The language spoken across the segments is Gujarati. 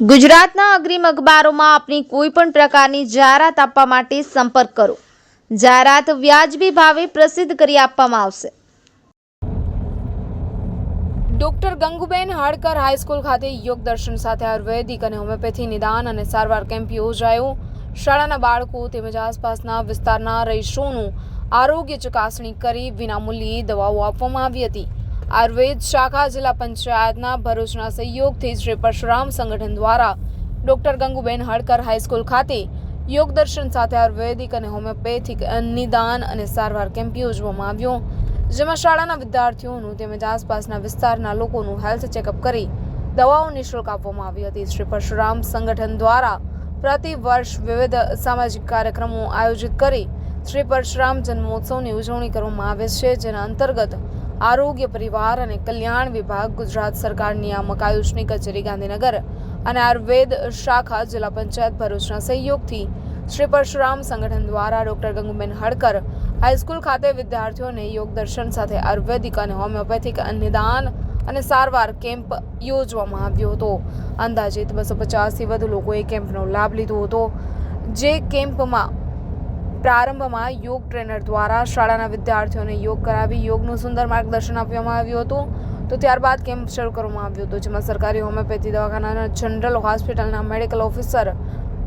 ગુજરાતના અગ્રીમ અખબારોમાં આપની કોઈ પણ પ્રકારની જાહેરાત આપવા માટે સંપર્ક કરો। જાહેરાત વ્યાજબી ભાવે પ્રસિદ્ધ કરી આપવામાં આવશે। ડોક્ટર ગંગુબેન હાડકર હાઈસ્કૂલ ખાતે યોગ દર્શન સાથે આયુર્વેદિક અને હોમિયોપેથી નિદાન અને સારવાર કેમ્પ યોજાયો। શાળાના બાળકો તેમજ આસપાસના વિસ્તારના રહીશોનું આરોગ્ય ચકાસણી કરી વિનામૂલ્યે દવાઓ આપવામાં આવી હતી। આયુર્વેદ શાખા જિલ્લા પંચાયતના ભરૂચના સહયોગથી શ્રી પરશુરામ સંગઠન દ્વારા ડોક્ટર ગંગુબેન હાડકર હાઈસ્કૂલ ખાતે યોગ દર્શન સાથે આયુર્વેદિક અને હોમિયોપેથિક નિદાન અને સારવાર કેમ્પ યોજવામાં આવ્યો, જેમાં શાળાના વિદ્યાર્થીઓનું તેમજ આસપાસના વિસ્તારના લોકોનું હેલ્થ ચેકઅપ કરી દવાઓ નિઃશુલ્ક આપવામાં આવી હતી। શ્રી પરશુરામ સંગઠન દ્વારા પ્રતિ વર્ષ વિવિધ સામાજિક કાર્યક્રમો આયોજિત કરી શ્રી પરશુરામ જન્મોત્સવની ઉજવણી કરવામાં આવે છે, જેના અંતર્ગત આરોગ્ય પરિવાર અને કલ્યાણ વિભાગ, ગુજરાત સરકાર નિયામક આયુષની કચેરી ગાંધીનગર અને આયુર્વેદ શાખા જિલ્લા પંચાયત ભરૂચના સહયોગથી શ્રી પરશુરામ સંગઠન દ્વારા ડોક્ટર ગંગુબેન હાડકર હાઈસ્કૂલ ખાતે વિદ્યાર્થીઓને યોગ દર્શન સાથે આયુર્વેદિક અને હોમિયોપેથિક નિદાન અને સારવાર કેમ્પ યોજવામાં આવ્યો હતો। અંદાજિત 250થી વધુ લોકોએ કેમ્પનો લાભ લીધો હતો, જે કેમ્પમાં પ્રારંભમાં યોગ ટ્રેનર દ્વારા શાળાના વિદ્યાર્થીઓને યોગ કરાવી યોગનું સુંદર માર્ગદર્શન આપવામાં આવ્યું હતું, તો ત્યારબાદ કેમ્પ શરૂ કરવામાં આવ્યો હતો, જેમાં સરકારી હોમિયોપેથી દવાખાનાના જનરલ હોસ્પિટલના medical officer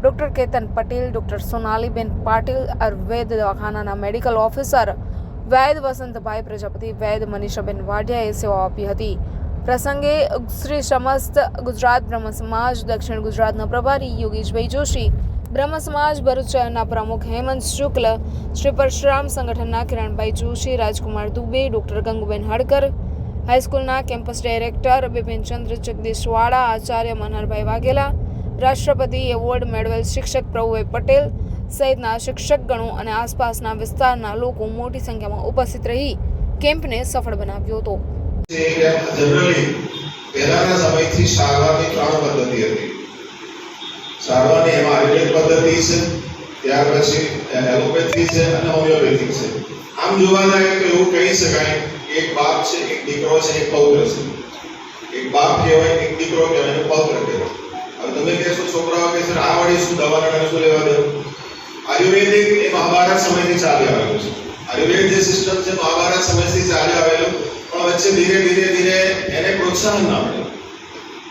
doctor Ketan Patel, doctor Sonaliben Patil, Ayurveda દવાખાનાના મેડિકલ ઓફિસર વૈદ વસંતભાઈ પ્રજાપતિ, વૈદ મનીષાબેન વાઢિયાએ સેવાઓ આપી હતી। પ્રસંગે શ્રી સમસ્ત ગુજરાત બ્રહ્મ સમાજ દક્ષિણ ગુજરાતના પ્રભારી યોગેશભાઈ જોશી, બ્રહ્મ સમાજ ભરૂચ શહેરના પ્રમુખ હેમંત શુક્લ, શ્રી પરશુરામ સંગઠનના કિરણભાઈ જોશી, રાજકુમાર દુબે, ડોક્ટર ગંગુબેન હાડકર હાઈસ્કૂલના કેમ્પસ ડાયરેક્ટર બિપિનચંદ્ર જગદીશવાળા, આચાર્ય મનહરભાઈ વાઘેલા, રાષ્ટ્રપતિ એવોર્ડ મેળવેલ શિક્ષક પ્રભુભાઈ પટેલ સહિતના શિક્ષકગણો અને આસપાસના વિસ્તારના લોકો મોટી સંખ્યામાં ઉપસ્થિત રહી કેમ્પને સફળ બનાવ્યો હતો। સારવારની એમાં આયુર્વેદ પદ્ધતિ છે, ત્યાર પછી એલોપેથી છે અને હોમિયોપેથિક છે। આમ જોવા જાય તો એવું કહી શકાય એક બાપ છે, એક દીકરો છે, એક પૌત્ર છે। એક બાપ કહેવાય, એક દીકરો કહેવાય અને પૌત્ર કહેવાય। હવે તમે કહેશો છોકરાઓ કે સર આ વળી શું દવાના શું લેવા દેવું? આયુર્વેદિક એ મહાભારત સમયથી ચાલી આવેલું છે। આયુર્વેદ જે સિસ્ટમ છે મહાભારત સમયથી ચાલી આવેલું, પણ વચ્ચે ધીરે એને પ્રોત્સાહન ના મળ્યું।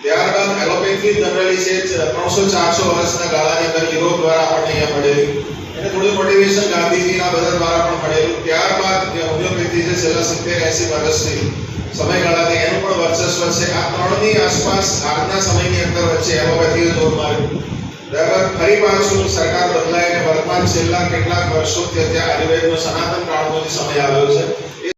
ત્યારબાદ એલોપેથી જનરલી છે 300-400 વર્ષના ગાળાની અંદર યુરોપ દ્વારા આપણને અહીંયા મળેલી, એને થોડું મોટિવેશન ગાંધીજીના બધા દ્વારા પણ મળેલું। ત્યારબાદ જે હોમિયોપેથી છે છેલ્લા 70-80 વર્ષથી સમયગાળાથી એનું પણ વર્ચસ્વ છે। આ ત્રણની આસપાસ આજના સમયની અંદર વચ્ચે એલોપેથીએ જોર માર્યું। બરાબર, ફરી પાછું સરકાર બદલાય અને વર્તમાન છેલ્લા કેટલાક વર્ષોથી અત્યારે આયુર્વેદનો સનાતન કાળનો જે સમય આવ્યો છે